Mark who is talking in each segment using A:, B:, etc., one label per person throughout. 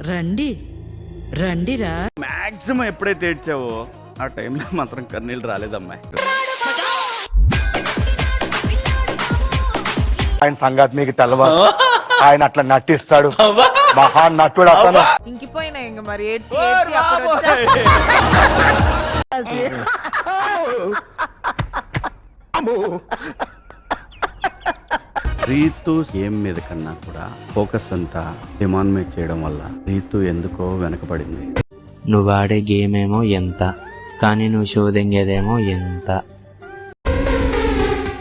A: రండి రండిరా.
B: మాక్సిమం ఎప్పుడైతే ఏడ్చావో ఆ టైంలో మాత్రం కన్నీళ్ళు రాలేదమ్మాయి.
C: ఆయన సంగతి మీకు తెలవదు. ఆయన అట్లా నటిస్తాడు, మహా నటుడు అతను.
D: ఇంకిపోయినాయి ఇంక మరి ఏడ్చి ఏడ్చి అప్పుడు వచ్చా.
B: రీతు ఏం మీద కన్నా కూడా ఫోకస్ అంతా డిమాండ్ మీద చేయడం వల్ల రీతు ఎందుకో వెనకబడింది.
E: నువ్వు ఆడే గేమ్ ఏమో ఎంత, కానీ నువ్వు షో దెంగేదేమో ఎంత.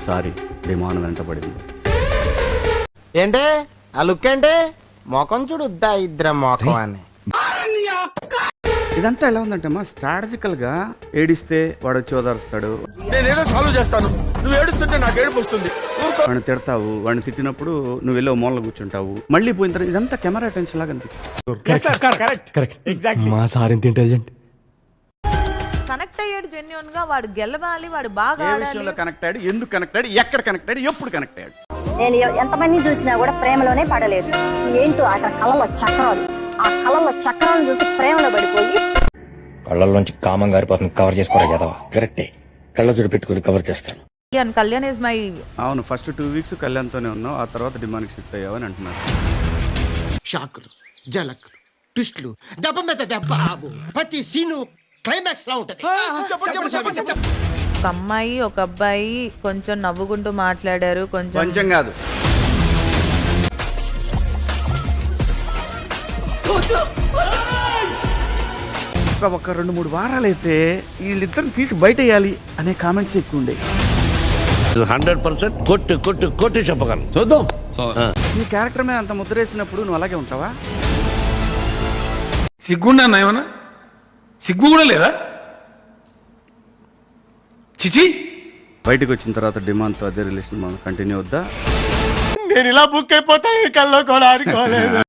B: సారీ, డిమాండ్ వెంటబడింది.
F: ఏంటే ఆ లుక్ ఏంటే? మొఖం చూడుద్దా ఇద్దరు మొఖం అని.
B: ఇదంతా ఎలా ఉందంటే అమ్మా, స్ట్రాటజికల్ గా ఏడిస్తే వాడు వచ్చి ఓదారుస్తాడు,
G: నేనేదో సాల్వ్ చేస్తాను, నువ్వు ఏడుస్తుంటే నాకు ఏడుపు వస్తుంది.
B: వాడిని తిడతావు, వాడిని తిట్టినప్పుడు నువ్వు వెళ్ళి మూలలో కూర్చుంటావు, మళ్ళీ పోయిన తర్వాత ఇదంతా కెమెరా అటెన్షన్ లాగా అనిపిస్తుంది.
H: మా సార్ ఇంత ఇంటెలిజెంట్.
D: కనెక్ట్ అయ్యాడు జెన్యున్ గా, వాడు గెలవాలి, వాడు బాగా
B: ఏ
D: ఆడాలి.
B: విషయంలో కనెక్ట్ అయ్యాడు, ఎందుకు కనెక్ట్ అయ్యాడు, ఎక్కడ కనెక్ట్ అయ్యాడు, ఎప్పుడు కనెక్ట్ అయ్యాడు.
I: నేను ఎంతమంది చూసినా కూడా ప్రేమలోనే పడలేదు. ఏంటో అక్కడ కళ్ళలో చక్రాలు, ఆ కళ్ళలో చక్రాలను చూసి ప్రేమలో పడిపోయి
H: కళ్ళల్లోంచి కామం గారిపోతుంది. కవర్ చేసుకోరా కదా? కరెక్టే, కళ్ళజోడు పెట్టుకుని కవర్ చేస్తాను.
D: Kalyan is my.
B: అవును, ఫస్ట్ 2 వీక్స్ కళ్యాణ్తోనే ఉన్నావు, ఆ తర్వాత డిమాండ్కి షిఫ్ట్ అయ్యావు అని అంటున్నారు.
G: షాకులు, జలకులు, ట్విస్టులు, దెబ్బ మీద దెబ్బ, ప్రతి సీను క్లైమాక్స్ లా ఉంటది.
D: ఒక అమ్మాయి ఒక అబ్బాయి కొంచెం నవ్వుకుంటూ మాట్లాడారు,
B: కొంచెం కాదు. ఒక 2-3 వారాలు అయితే వీళ్ళిద్దరిని తీసి బయట వేయాలి అనే కామెంట్స్ ఎక్కువ ఉండే.
G: 100% కొట్టు కొట్టు కొట్టు చెప్పగలను.
H: చూద్దాం.
B: నీ క్యారెక్టర్ మీద అంత ముద్రేసినప్పుడు నువ్వు అలాగే ఉంటావా?
J: సిగ్గుండా ఏమన్నా? సిగ్గు కూడా లేదా? చిచి.
B: బయటకు వచ్చిన తర్వాత డిమాండ్తో అదే రిలేషన్ మనం కంటిన్యూ అవుద్దా?
F: నేను ఇలా బుక్ అయిపోతాను కల్లో కూడా ఆడుకోలేదు.